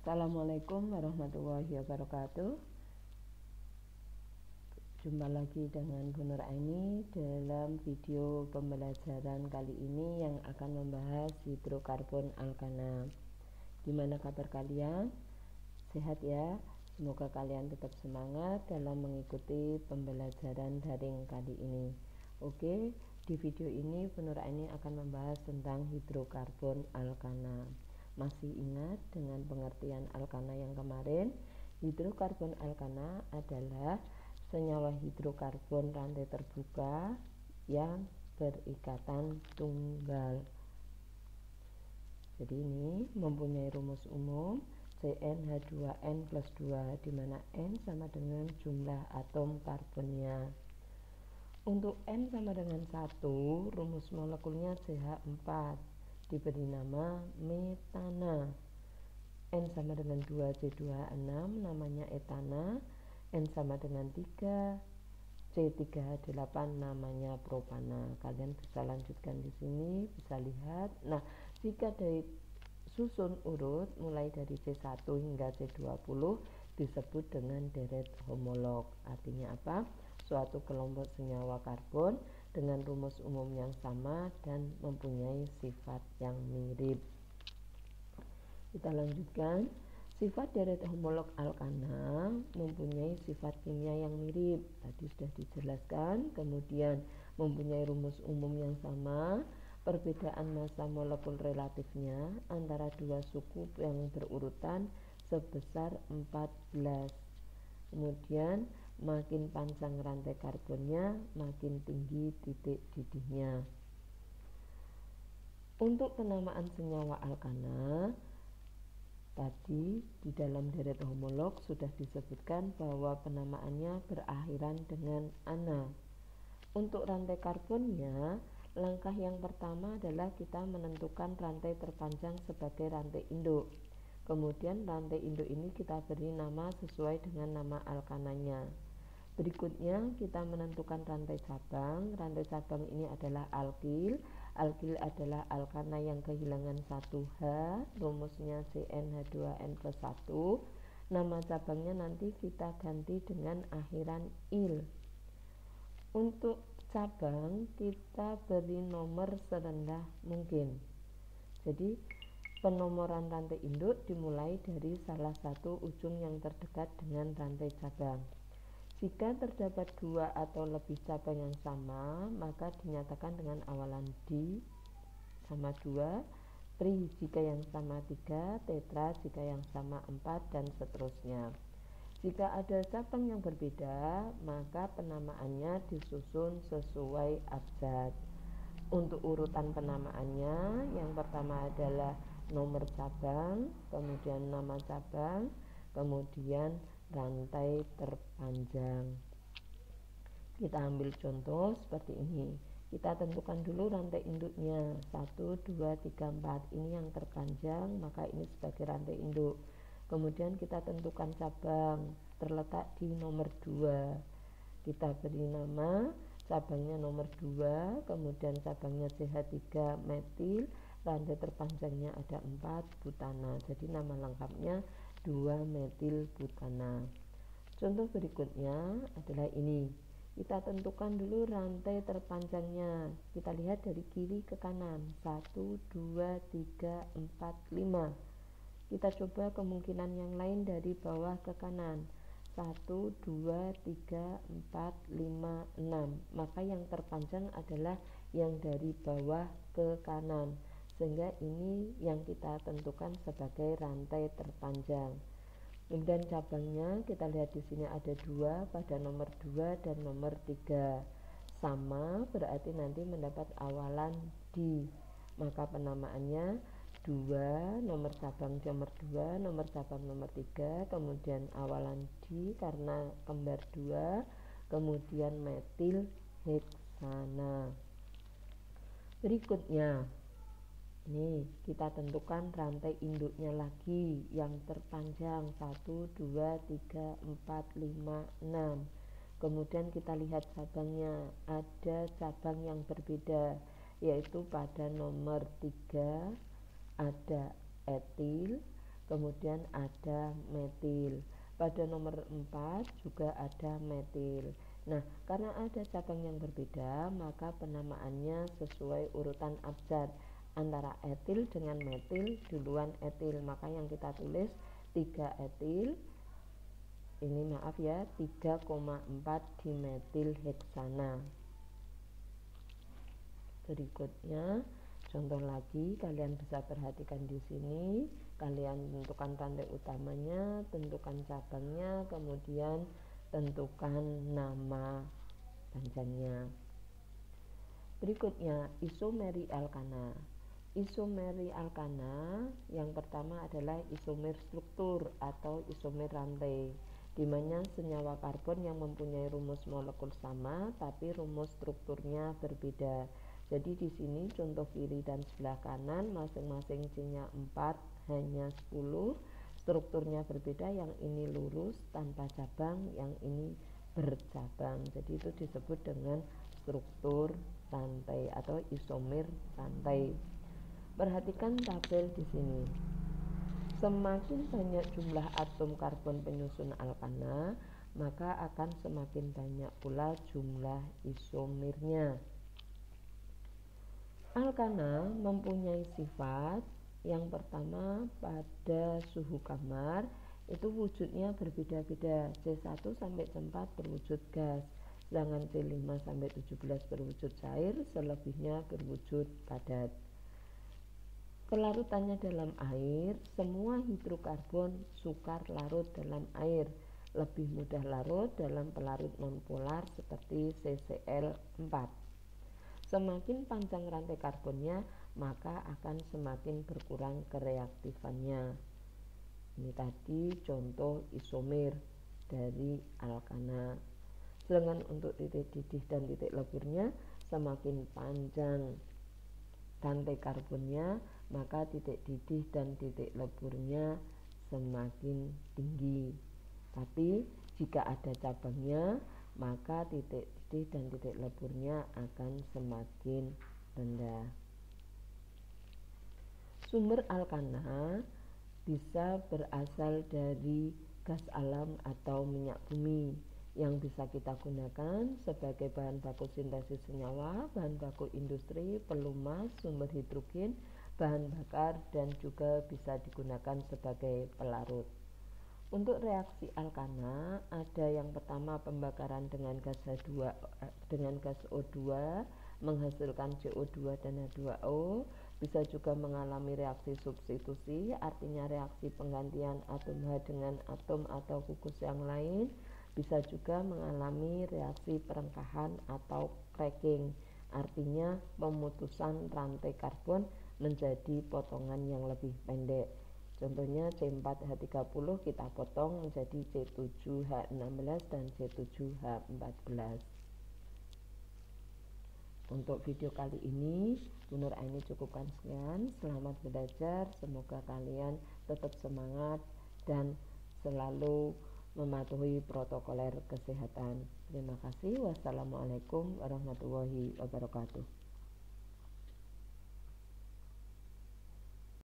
Assalamualaikum warahmatullahi wabarakatuh. Jumpa lagi dengan Bu Nur Aini dalam video pembelajaran kali ini yang akan membahas hidrokarbon alkana. Gimana kabar kalian? Sehat ya? Semoga kalian tetap semangat dalam mengikuti pembelajaran daring kali ini. Oke, di video ini Bu Nur Aini akan membahas tentang hidrokarbon alkana. Masih ingat dengan pengertian alkana yang kemarin? Hidrokarbon alkana adalah senyawa hidrokarbon rantai terbuka yang berikatan tunggal. Jadi ini mempunyai rumus umum CnH2n plus 2, di mana N sama dengan jumlah atom karbonnya. Untuk N sama dengan 1, rumus molekulnya CH4, diberi nama metana. N sama dengan 2 C2H6 namanya etana. N sama dengan 3 C3H8 namanya propana. Kalian bisa lanjutkan di sini, bisa lihat. Nah, jika dari susun urut mulai dari C1 hingga C20 disebut dengan deret homolog. Artinya apa? Suatu kelompok senyawa karbon dengan rumus umum yang sama dan mempunyai sifat yang mirip. Kita lanjutkan. Sifat deret homolog alkana mempunyai sifat kimia yang mirip. Tadi sudah dijelaskan. Kemudian mempunyai rumus umum yang sama. Perbedaan massa molekul relatifnya antara dua suku yang berurutan sebesar 14. Kemudian makin panjang rantai karbonnya, makin tinggi titik didihnya. Untuk penamaan senyawa alkana, tadi di dalam deret homolog sudah disebutkan bahwa penamaannya berakhiran dengan ana. Untuk rantai karbonnya, langkah yang pertama adalah kita menentukan rantai terpanjang sebagai rantai induk. Kemudian rantai induk ini kita beri nama sesuai dengan nama alkananya. Berikutnya kita menentukan rantai cabang. Rantai cabang ini adalah alkil. Alkil adalah alkana yang kehilangan 1H, rumusnya CnH2n plus 1. Nama cabangnya nanti kita ganti dengan akhiran il. Untuk cabang kita beri nomor serendah mungkin. Jadi penomoran rantai induk dimulai dari salah satu ujung yang terdekat dengan rantai cabang. Jika terdapat 2 atau lebih cabang yang sama, maka dinyatakan dengan awalan di sama 2, tri jika yang sama 3, tetra jika yang sama 4, dan seterusnya. Jika ada cabang yang berbeda, maka penamaannya disusun sesuai abjad. Untuk urutan penamaannya, yang pertama adalah nomor cabang, kemudian nama cabang, kemudian rantai terpanjang. Kita ambil contoh seperti ini. Kita tentukan dulu rantai induknya 1, 2, 3, 4. Ini yang terpanjang, maka ini sebagai rantai induk. Kemudian kita tentukan cabang, terletak di nomor 2. Kita beri nama cabangnya nomor 2, kemudian cabangnya CH3 metil, rantai terpanjangnya ada 4, butana. Jadi nama lengkapnya 2 metil butana. Contoh berikutnya adalah ini. Kita tentukan dulu rantai terpanjangnya. Kita lihat dari kiri ke kanan. 1, 2, 3, 4, 5. Kita coba kemungkinan yang lain dari bawah ke kanan. 1, 2, 3, 4, 5, 6. Maka yang terpanjang adalah yang dari bawah ke kanan. Sehingga ini yang kita tentukan sebagai rantai terpanjang. Kemudian cabangnya kita lihat di sini ada 2 pada nomor 2 dan nomor 3. Sama berarti nanti mendapat awalan di. Maka penamaannya 2, nomor cabang nomor 2, nomor cabang nomor 3, kemudian awalan di karena kembar 2, kemudian metil heksana. Berikutnya, nih kita tentukan rantai induknya lagi yang terpanjang 1, 2, 3, 4, 5, 6. Kemudian kita lihat cabangnya, ada cabang yang berbeda, yaitu pada nomor 3 ada etil, kemudian ada metil. Pada nomor 4 juga ada metil. Nah, karena ada cabang yang berbeda, maka penamaannya sesuai urutan abjad antara etil dengan metil, duluan etil. Maka yang kita tulis 3 etil, ini maaf ya, 3,4 dimetil heksana. Berikutnya contoh lagi, kalian bisa perhatikan di sini. Kalian tentukan rantai utamanya, tentukan cabangnya, kemudian tentukan nama panjangnya. Berikutnya isomeri alkana. Isomeri alkana yang pertama adalah isomer struktur atau isomer rantai, di mana senyawa karbon yang mempunyai rumus molekul sama tapi rumus strukturnya berbeda. Jadi di sini contoh kiri dan sebelah kanan masing-masing C-nya 4, hanya 10. Strukturnya berbeda, yang ini lurus tanpa cabang, yang ini bercabang. Jadi itu disebut dengan struktur rantai atau isomer rantai. Perhatikan tabel di sini. Semakin banyak jumlah atom karbon penyusun alkana, maka akan semakin banyak pula jumlah isomernya. Alkana mempunyai sifat yang pertama, pada suhu kamar itu wujudnya berbeda-beda. C1 sampai C4 berwujud gas, sedangkan C5 sampai 17 berwujud cair, selebihnya berwujud padat. Kelarutannya dalam air, semua hidrokarbon sukar larut dalam air, lebih mudah larut dalam pelarut nonpolar seperti CCl4. Semakin panjang rantai karbonnya, maka akan semakin berkurang kereaktifannya. Ini tadi contoh isomer dari alkana. Sedangkan untuk titik didih dan titik leburnya, semakin panjang rantai karbonnya, maka titik didih dan titik leburnya semakin tinggi. Tapi jika ada cabangnya, maka titik didih dan titik leburnya akan semakin rendah. Sumber alkana bisa berasal dari gas alam atau minyak bumi yang bisa kita gunakan sebagai bahan baku sintesis senyawa, bahan baku industri, pelumas, sumber hidrogen, bahan bakar, dan juga bisa digunakan sebagai pelarut. Untuk reaksi alkana ada yang pertama pembakaran dengan gas O2 menghasilkan CO2 dan H2O. Bisa juga mengalami reaksi substitusi, artinya reaksi penggantian atom H dengan atom atau gugus yang lain. Bisa juga mengalami reaksi perengkahan atau cracking, artinya pemutusan rantai karbon menjadi potongan yang lebih pendek. Contohnya C4H30 kita potong menjadi C7H16 dan C7H14. Untuk video kali ini Bu Nur Aini cukupkan sekian. Selamat belajar, semoga kalian tetap semangat dan selalu mematuhi protokoler kesehatan. Terima kasih. Wassalamualaikum warahmatullahi wabarakatuh.